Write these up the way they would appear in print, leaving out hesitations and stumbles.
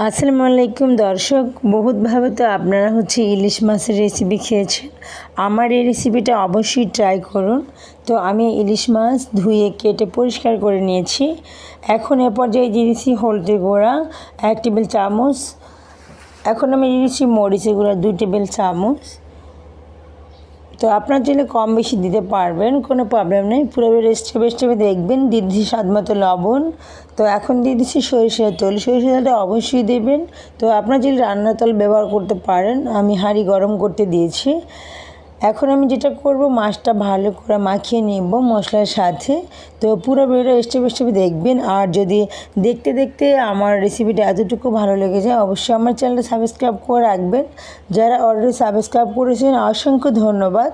আসসালামু আলাইকুম দর্শক, বহুতভাবে তো আপনারা ইলিশ মাছের রেসিপি খেয়েছেন। আমার এই রেসিপিটা অবশ্যই ট্রাই করুন। তো আমি ইলিশ মাছ ধুয়ে কেটে পরিষ্কার করে নিয়েছি। এখন এ পর্যায়ে দিয়ে দিচ্ছি হলুদের গুঁড়া 1 টেবিল চামচ। এখন আমি দিয়ে দিচ্ছি মরিচের গুঁড়া 2 টেবিল চামচ। তো আপনার চাইলে কম বেশি দিতে পারবেন, কোনো প্রবলেম নেই। পুরো স্টেপে দেখবেন। দিয়ে দিচ্ছি স্বাদ মতো লবণ। তো এখন দিয়ে দিচ্ছি সরিষার তেল। সরিষার তেলটা অবশ্যই দেবেন। তো আপনার চাইলে রান্নার তেল ব্যবহার করতে পারেন। আমি হাঁড়ি গরম করতে দিয়েছি। এখন আমি যেটা করব, মাছটা ভালো করে মাখিয়ে নেব মশলার সাথে। তো পুরো ভিডিওটা স্টেপে দেখবেন। আর যদি দেখতে দেখতে আমার রেসিপিটা এতটুকু ভালো লেগে যায়, অবশ্যই আমার চ্যানেলটা সাবস্ক্রাইব করে রাখবেন। যারা অলরেডি সাবস্ক্রাইব করেছেন অসংখ্য ধন্যবাদ।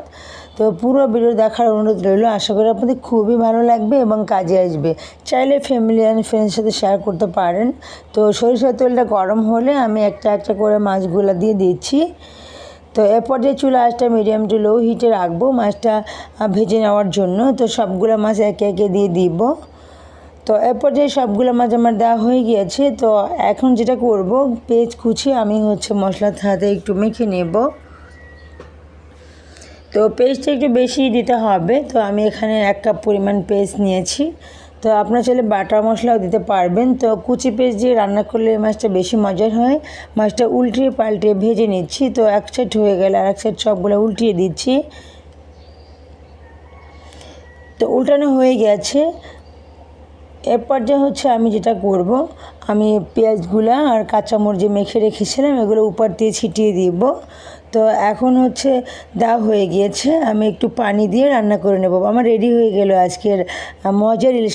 তো পুরো ভিডিও দেখার অনুরোধ রইল। আশা করি আপনাদের খুবই ভালো লাগবে এবং কাজে আসবে। চাইলে ফ্যামিলি অ্যান্ড ফ্রেন্ডসের সাথে শেয়ার করতে পারেন। তো সরিষার তেলটা গরম হলে আমি একটা করে মাছগুলো দিয়ে দিচ্ছি। তো এরপর যে চুলা আঁচটা মিডিয়াম টু লো হিটে রাখবো মাছটা ভেজে নেওয়ার জন্য। তো সবগুলো মাছ একে একে দিয়ে দিব। তো এরপর যে সবগুলো মাছ আমার দেওয়া হয়ে গিয়েছে। তো এখন যেটা করব, পেঁয়াজ কুচি আমি মশলার সাথে একটু মেখে নেব। তো পেস্টটা একটু বেশি দিতে হবে। তো আমি এখানে 1 কাপ পরিমাণ পেস্ট নিয়েছি। তো আপনার চাইলে বাটার মশলাও দিতে পারবেন। তো কুচি পেস্ট দিয়ে রান্না করলে মাছটা বেশি মজার হয়। মাছটা উল্টিয়ে পাল্টে ভেজে নিচ্ছি। তো এক সাইড হয়ে গেলে আর এক সাইড সবগুলো উল্টিয়ে দিচ্ছি। তো উল্টানো হয়ে গেছে। এরপর আমি যেটা করব, আমি পেঁয়াজগুলো আর কাঁচামরিচ মেখে রেখেছিলাম এগুলো উপর দিয়ে ছিটিয়ে দিব। তো এখন দেওয়া হয়ে গিয়েছে। আমি একটু পানি দিয়ে রান্না করে নেব। আমার রেডি হয়ে গেল আজকের মজার ইলিশ।